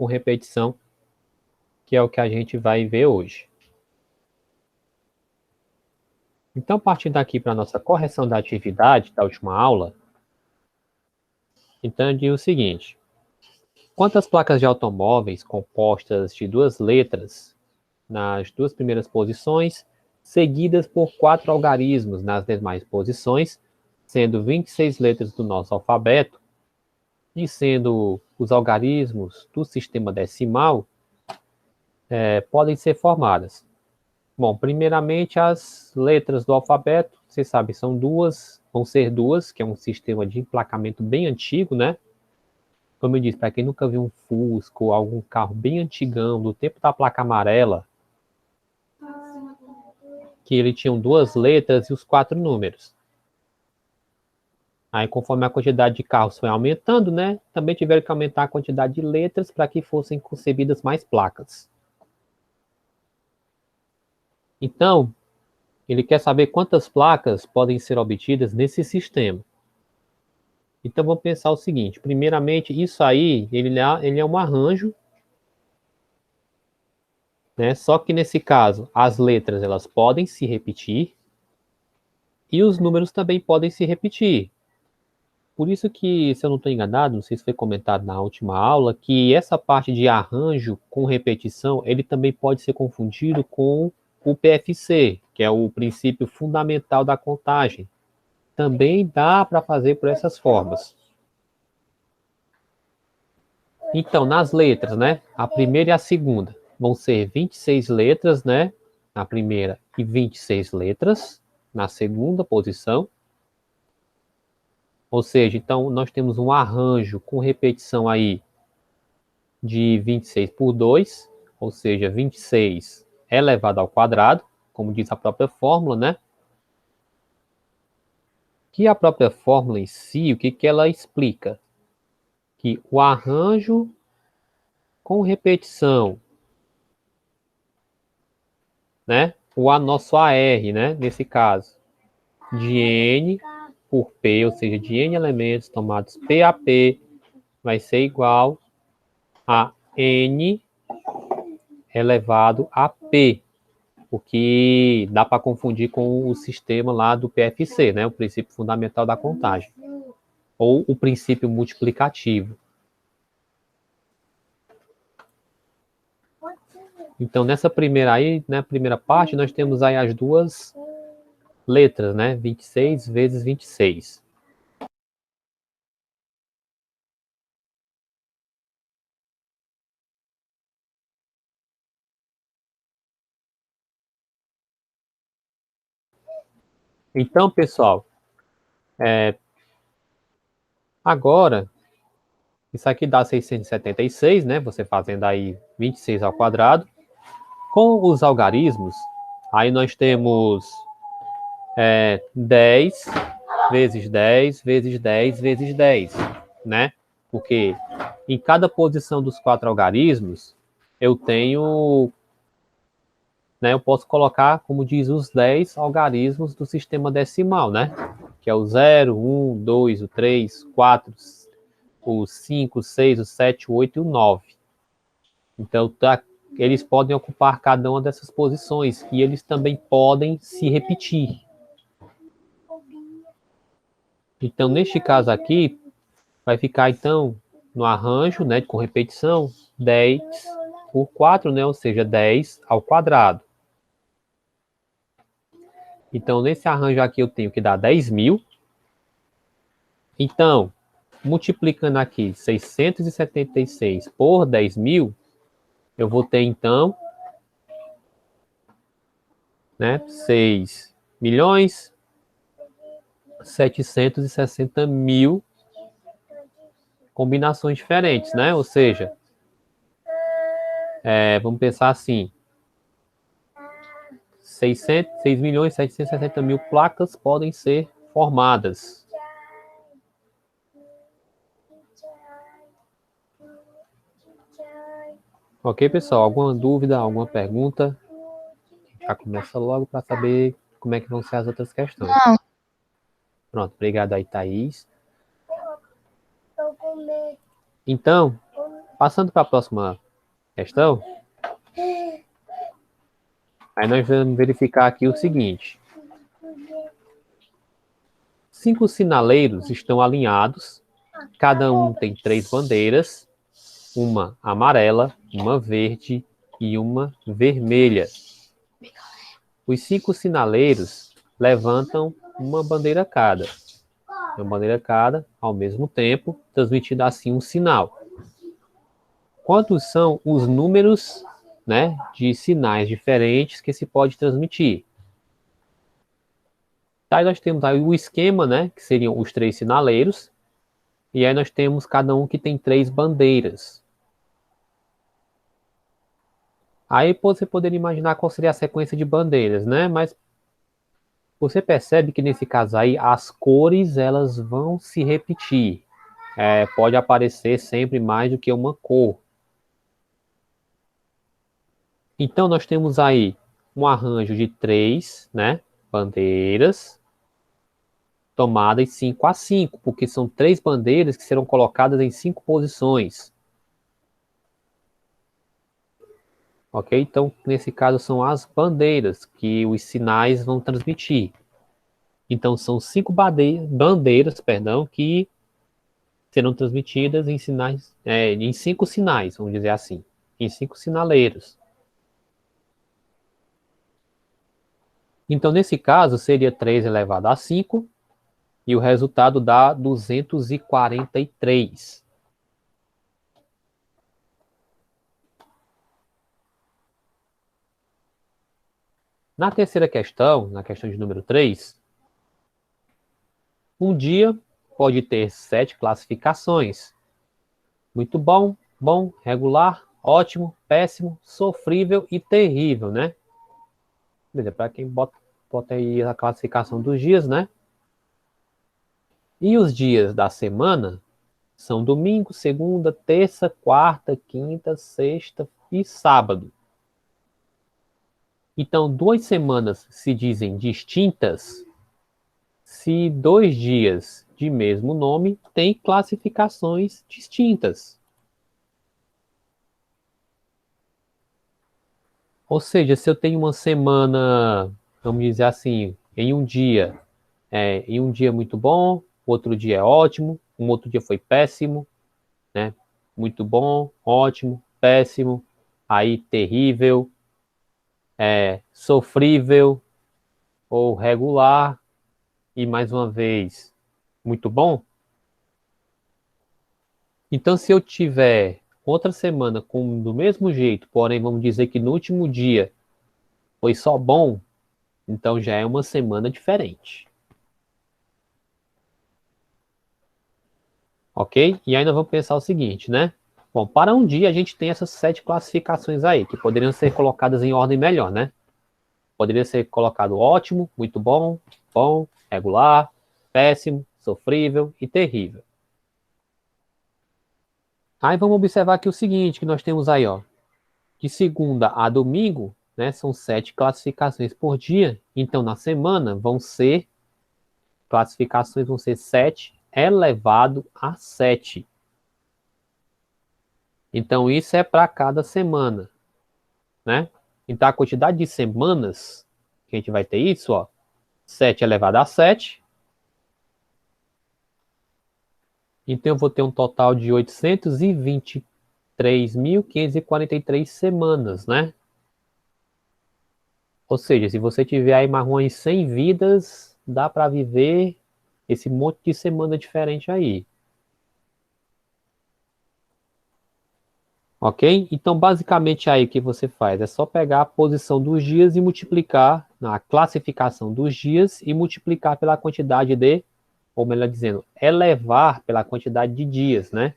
com repetição, que é o que a gente vai ver hoje. Então, partindo aqui para a nossa correção da atividade da última aula, então eu digo o seguinte: quantas placas de automóveis compostas de duas letras nas duas primeiras posições, seguidas por 4 algarismos nas demais posições, sendo 26 letras do nosso alfabeto, e sendo os algarismos do sistema decimal, podem ser formadas? Bom, primeiramente as letras do alfabeto, vocês sabem, são duas, vão ser duas, que é um sistema de emplacamento bem antigo, né? Como eu disse, para quem nunca viu um Fusca ou algum carro bem antigão, do tempo da placa amarela, que ele tinha duas letras e os 4 números. Aí, conforme a quantidade de carros foi aumentando, né, também tiveram que aumentar a quantidade de letras para que fossem concebidas mais placas. Então, ele quer saber quantas placas podem ser obtidas nesse sistema. Então, vamos pensar o seguinte: primeiramente, isso aí, ele é um arranjo, né? Só que nesse caso, as letras elas podem se repetir e os números também podem se repetir. Por isso que, se eu não estou enganado, não sei se foi comentado na última aula, que essa parte de arranjo com repetição, ele também pode ser confundido com o PFC, que é o princípio fundamental da contagem. Também dá para fazer por essas formas. Então, nas letras, né? A primeira e a segunda vão ser 26 letras, né? Na primeira e 26 letras na segunda posição. Ou seja, então nós temos um arranjo com repetição aí de 26 por 2, ou seja, 26 elevado ao quadrado, como diz a própria fórmula, né? Que a própria fórmula em si, o que ela explica? Que o arranjo com repetição, né? O nosso AR, né? Nesse caso, de N por P, ou seja, de N elementos tomados P a P, vai ser igual a N elevado a P, o que dá para confundir com o sistema lá do PFC, né? O princípio fundamental da contagem, ou o princípio multiplicativo. Então, nessa primeira aí, na primeira parte, nós temos aí as duas letras, né? 26 vezes 26. Então, pessoal, agora, isso aqui dá 676, né? Você fazendo aí 26 ao quadrado. Com os algarismos, aí nós temos 10 vezes 10 vezes 10 vezes 10, né? Porque em cada posição dos 4 algarismos, eu tenho, né, eu posso colocar, como diz, os 10 algarismos do sistema decimal, né? Que é o 0, 1, 2, o 3, 4, o 5, o 6, o 7, o 8 e o 9. Então, eles podem ocupar cada uma dessas posições e eles também podem se repetir. Então, neste caso aqui, vai ficar, então, no arranjo, né, com repetição, 10 por 4, né, ou seja, 10 ao quadrado. Então, nesse arranjo aqui, eu tenho que dar 10.000. Então, multiplicando aqui 676 por 10.000, eu vou ter, então, né, 6.760.000 combinações diferentes, né? Ou seja, vamos pensar assim, 6.760.000 placas podem ser formadas. Ok, pessoal? Alguma dúvida, alguma pergunta? Já começa logo para saber como é que vão ser as outras questões. Não. Pronto, obrigado aí, Thaís. Então, Passando para a próxima questão, aí nós vamos verificar aqui o seguinte. 5 sinaleiros estão alinhados, cada um tem 3 bandeiras, uma amarela, uma verde e uma vermelha. Os 5 sinaleiros levantam uma bandeira cada. Uma bandeira cada, ao mesmo tempo, transmitindo assim um sinal. Quantos são os números, né, de sinais diferentes que se pode transmitir? Aí nós temos aí o esquema, né, que seriam os 3 sinaleiros, e aí nós temos cada um que tem 3 bandeiras. Aí você poderia imaginar qual seria a sequência de bandeiras, né? Mas você percebe que nesse caso aí as cores elas vão se repetir. Pode aparecer sempre mais do que uma cor. Então nós temos aí um arranjo de 3, né, bandeiras, tomadas 5 a 5, porque são 3 bandeiras que serão colocadas em 5 posições. Ok? Então, nesse caso, são as bandeiras que os sinais vão transmitir. Então, são 5 bandeiras, perdão, que serão transmitidas em sinais, em 5 sinais, vamos dizer assim, em 5 sinaleiros. Então, nesse caso, seria 3 elevado a 5, e o resultado dá 243. Na terceira questão, na questão de número 3, um dia pode ter 7 classificações. Muito bom, bom, regular, ótimo, péssimo, sofrível e terrível, né? Para quem bota aí a classificação dos dias, né? E os dias da semana são domingo, segunda, terça, quarta, quinta, sexta e sábado. Então, 2 semanas se dizem distintas se 2 dias de mesmo nome têm classificações distintas. Ou seja, se eu tenho uma semana, vamos dizer assim, em um dia muito bom, outro dia é ótimo, um outro dia foi péssimo, né? Muito bom, ótimo, péssimo, aí terrível, sofrível ou regular, e mais uma vez, muito bom. Então, se eu tiver outra semana com do mesmo jeito, porém vamos dizer que no último dia foi só bom, então já é uma semana diferente. Ok? E ainda vamos pensar o seguinte, né? Bom, para um dia a gente tem essas 7 classificações aí, que poderiam ser colocadas em ordem melhor, né? Poderia ser colocado ótimo, muito bom, bom, regular, péssimo, sofrível e terrível. Aí vamos observar aqui o seguinte, que nós temos aí, ó, de segunda a domingo, né, são 7 classificações por dia, então na semana classificações vão ser 7 elevado a 7. Então isso é para cada semana, né? Então a quantidade de semanas que a gente vai ter isso, ó, 7 elevado a 7. Então eu vou ter um total de 823.543 semanas, né? Ou seja, se você tiver aí mais umas 100 vidas, dá para viver esse monte de semana diferente aí. Ok? Então, basicamente aí o que você faz é só pegar a posição dos dias e multiplicar na classificação dos dias e multiplicar pela quantidade de, ou melhor dizendo, elevar pela quantidade de dias, né?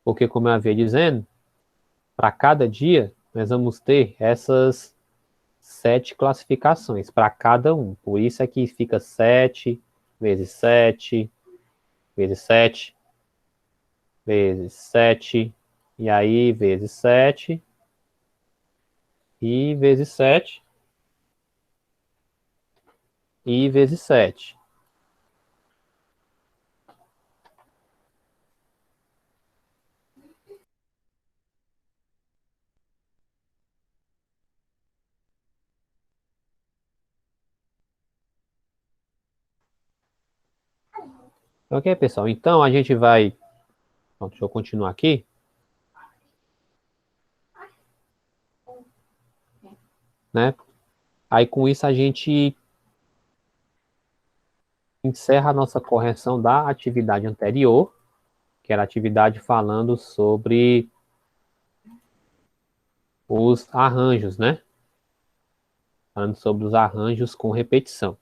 Porque, como eu havia dizendo, para cada dia nós vamos ter essas 7 classificações para cada um. Por isso é que fica 7 vezes 7 vezes 7 vezes 7 e aí vezes 7 e vezes 7 e vezes 7. Ok, pessoal? Então a gente vai. Pronto, deixa eu continuar aqui. Né? Aí com isso a gente encerra a nossa correção da atividade anterior, que era a atividade falando sobre os arranjos, né? Falando sobre os arranjos com repetição.